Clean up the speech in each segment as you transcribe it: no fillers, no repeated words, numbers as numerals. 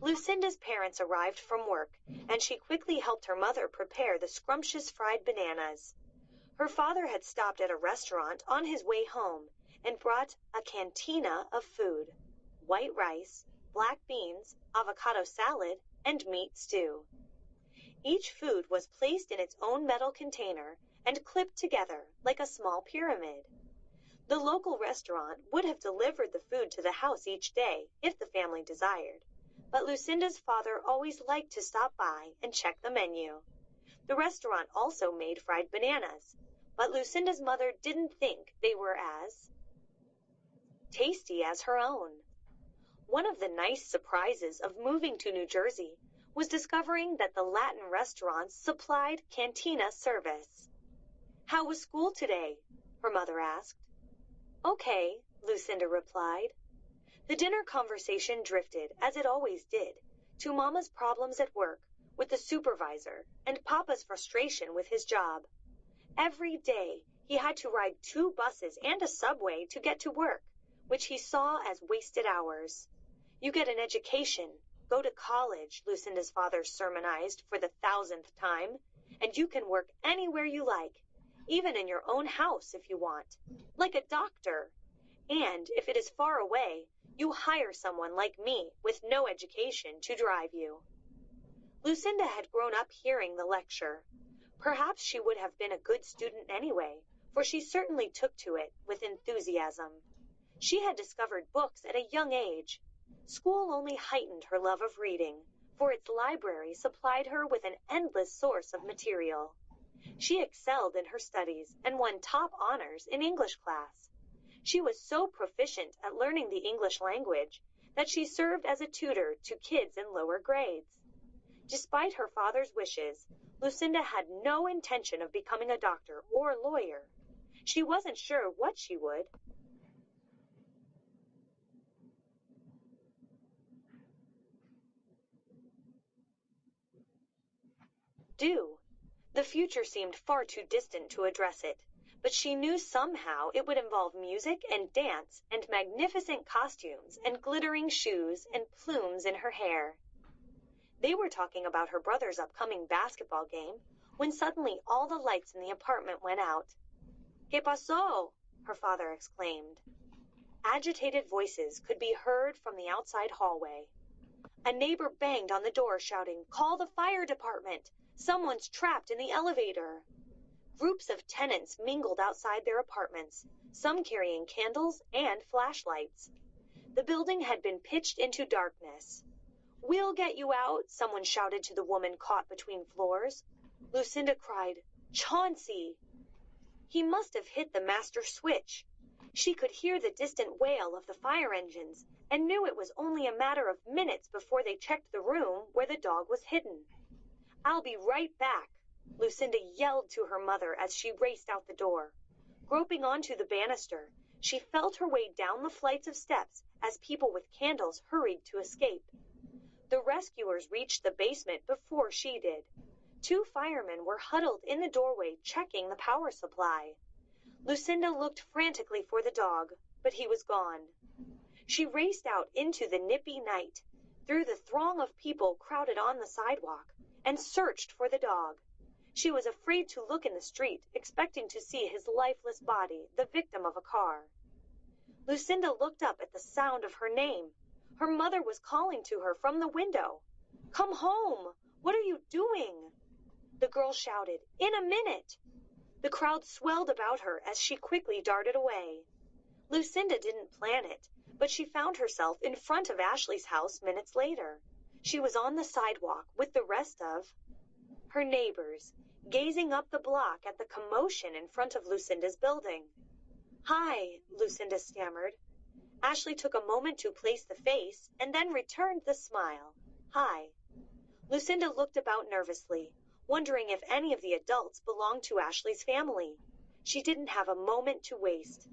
Lucinda's parents arrived from work, and she quickly helped her mother prepare the scrumptious fried bananas. Her father had stopped at a restaurant on his way home and brought a cantina of food: white rice, black beans, avocado salad, and meat stew. Each food was placed in its own metal container and clipped together like a small pyramid. The local restaurant would have delivered the food to the house each day if the family desired, but Lucinda's father always liked to stop by and check the menu. The restaurant also made fried bananas, but Lucinda's mother didn't think they were as tasty as her own. One of the nice surprises of moving to New Jersey was discovering that the Latin restaurants supplied cantina service. "How was school today?" her mother asked. "Okay," Lucinda replied. The dinner conversation drifted, as it always did, to Mama's problems at work with the supervisor and Papa's frustration with his job. Every day, he had to ride 2 buses and a subway to get to work, which he saw as wasted hours. "You get an education, go to college," Lucinda's father sermonized for the 1,000th time, "and you can work anywhere you like, even in your own house if you want, like a doctor. And if it is far away, you hire someone like me with no education to drive you." Lucinda had grown up hearing the lecture. Perhaps she would have been a good student anyway, for she certainly took to it with enthusiasm. She had discovered books at a young age. School only heightened her love of reading, for its library supplied her with an endless source of material. She excelled in her studies and won top honors in English class. She was so proficient at learning the English language that she served as a tutor to kids in lower grades. Despite her father's wishes, Lucinda had no intention of becoming a doctor or a lawyer. She wasn't sure what she would do. The future seemed far too distant to address it, but she knew somehow it would involve music and dance and magnificent costumes and glittering shoes and plumes in her hair. They were talking about her brother's upcoming basketball game when suddenly all the lights in the apartment went out. "¿Qué pasó?" her father exclaimed. Agitated voices could be heard from the outside hallway. A neighbor banged on the door shouting, "Call the fire department! Someone's trapped in the elevator!" Groups of tenants mingled outside their apartments, some carrying candles and flashlights. The building had been pitched into darkness. "We'll get you out," someone shouted to the woman caught between floors. Lucinda cried, "Chauncey!" He must have hit the master switch. She could hear the distant wail of the fire engines and knew it was only a matter of minutes before they checked the room where the dog was hidden. "I'll be right back," Lucinda yelled to her mother as she raced out the door. Groping onto the banister, she felt her way down the flights of steps as people with candles hurried to escape. The rescuers reached the basement before she did. 2 firemen were huddled in the doorway checking the power supply. Lucinda looked frantically for the dog, but he was gone. She raced out into the nippy night, through the throng of people crowded on the sidewalk, and searched for the dog. She was afraid to look in the street, expecting to see his lifeless body, the victim of a car. Lucinda looked up at the sound of her name. Her mother was calling to her from the window. "Come home! What are you doing?" The girl shouted, "In a minute!" The crowd swelled about her as she quickly darted away. Lucinda didn't plan it, but she found herself in front of Ashley's house minutes later. She was on the sidewalk with the rest of her neighbors, gazing up the block at the commotion in front of Lucinda's building. "Hi," Lucinda stammered. Ashley took a moment to place the face and then returned the smile. "Hi." Lucinda looked about nervously, wondering if any of the adults belonged to Ashley's family. She didn't have a moment to waste.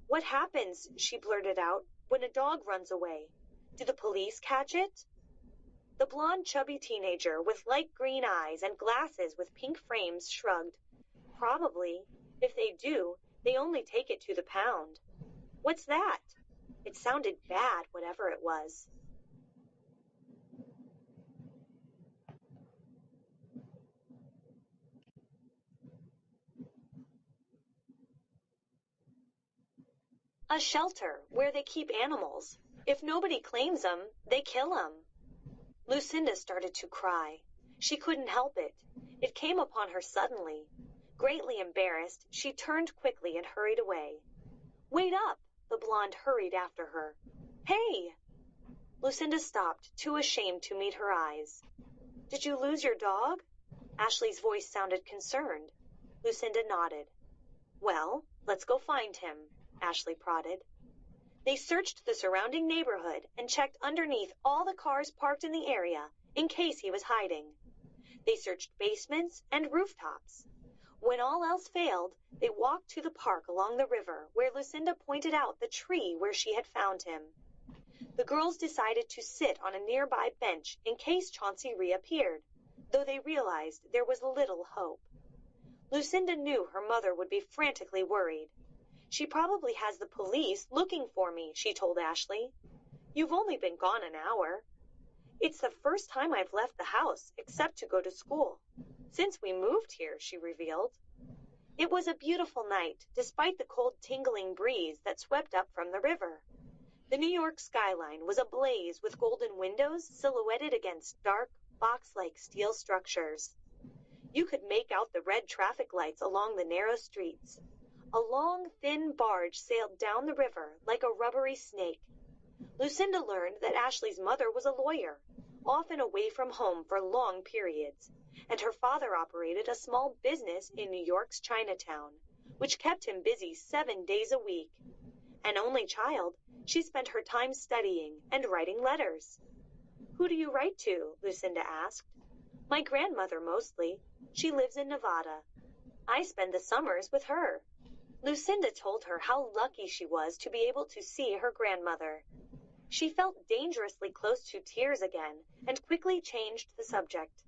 "What happens," she blurted out, "when a dog runs away? Do the police catch it?" The blonde, chubby teenager with light green eyes and glasses with pink frames shrugged. "Probably. If they do, they only take it to the pound." "What's that?" It sounded bad, whatever it was. A shelter where they keep animals. If nobody claims them, they kill them. Lucinda started to cry. She couldn't help it. It came upon her suddenly. Greatly embarrassed, she turned quickly and hurried away. "Wait up!" the blonde hurried after her. "Hey!" Lucinda stopped, too ashamed to meet her eyes. "Did you lose your dog?" Ashley's voice sounded concerned. Lucinda nodded. "Well, let's go find him," Ashley prodded. They searched the surrounding neighborhood and checked underneath all the cars parked in the area in case he was hiding. They searched basements and rooftops. When all else failed, they walked to the park along the river where Lucinda pointed out the tree where she had found him. The girls decided to sit on a nearby bench in case Chauncey reappeared, though they realized there was little hope. Lucinda knew her mother would be frantically worried. "She probably has the police looking for me," she told Ashley. "You've only been gone an hour." "It's the first time I've left the house, except to go to school. Since we moved here," she revealed. It was a beautiful night, despite the cold tingling breeze that swept up from the river. The New York skyline was ablaze with golden windows silhouetted against dark, box-like steel structures. You could make out the red traffic lights along the narrow streets. A long, thin barge sailed down the river like a rubbery snake. Lucinda learned that Ashley's mother was a lawyer, often away from home for long periods, and her father operated a small business in New York's Chinatown, which kept him busy 7 days a week. An only child, she spent her time studying and writing letters. "Who do you write to?" Lucinda asked. "My grandmother mostly. She lives in Nevada. I spend the summers with her." Lucinda told her how lucky she was to be able to see her grandmother. She felt dangerously close to tears again and quickly changed the subject.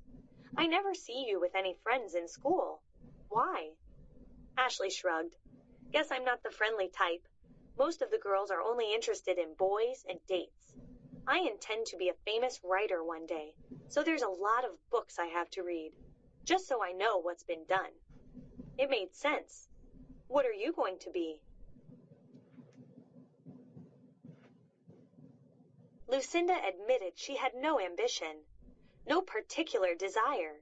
"I never see you with any friends in school. Why?" Ashley shrugged. "Guess I'm not the friendly type. Most of the girls are only interested in boys and dates. I intend to be a famous writer one day, so there's a lot of books I have to read, just so I know what's been done." It made sense. "What are you going to be?" Lucinda admitted she had no ambition, no particular desire.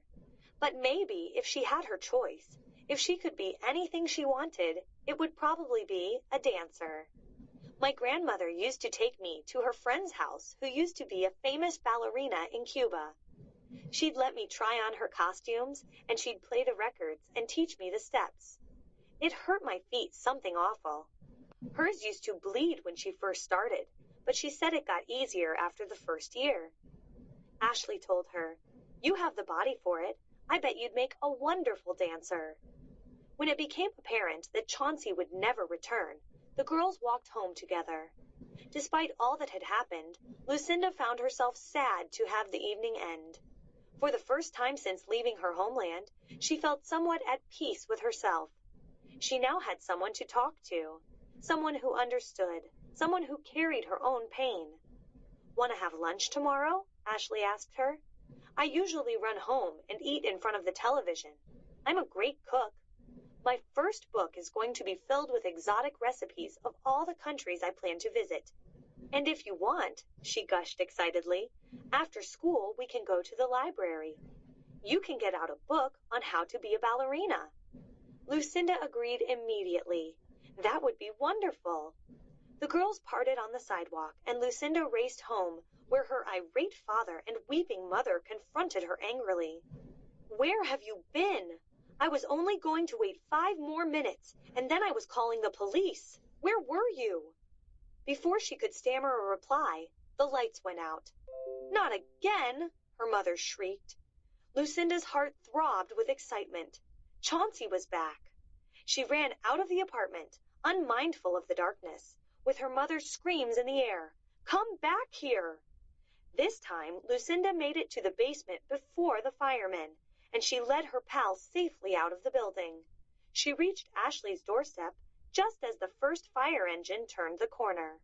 But maybe if she had her choice, if she could be anything she wanted, it would probably be a dancer. "My grandmother used to take me to her friend's house who used to be a famous ballerina in Cuba. She'd let me try on her costumes, and she'd play the records and teach me the steps. It hurt my feet something awful. Hers used to bleed when she first started, but she said it got easier after the first year." Ashley told her, "You have the body for it. I bet you'd make a wonderful dancer." When it became apparent that Chauncey would never return, the girls walked home together. Despite all that had happened, Lucinda found herself sad to have the evening end. For the first time since leaving her homeland, she felt somewhat at peace with herself. She now had someone to talk to, someone who understood, someone who carried her own pain. "Want to have lunch tomorrow?" Ashley asked her. "I usually run home and eat in front of the television. I'm a great cook. My first book is going to be filled with exotic recipes of all the countries I plan to visit. And if you want," she gushed excitedly, "after school we can go to the library. You can get out a book on how to be a ballerina." Lucinda agreed immediately. That would be wonderful. The girls parted on the sidewalk, and Lucinda raced home, where her irate father and weeping mother confronted her angrily. "Where have you been? I was only going to wait 5 more minutes, and then I was calling the police. Where were you?" Before she could stammer a reply, the lights went out. "Not again!" her mother shrieked. Lucinda's heart throbbed with excitement. Chauncey was back. She ran out of the apartment, unmindful of the darkness, with her mother's screams in the air. "Come back here!" This time, Lucinda made it to the basement before the firemen, and she led her pal safely out of the building. She reached Ashley's doorstep just as the first fire engine turned the corner.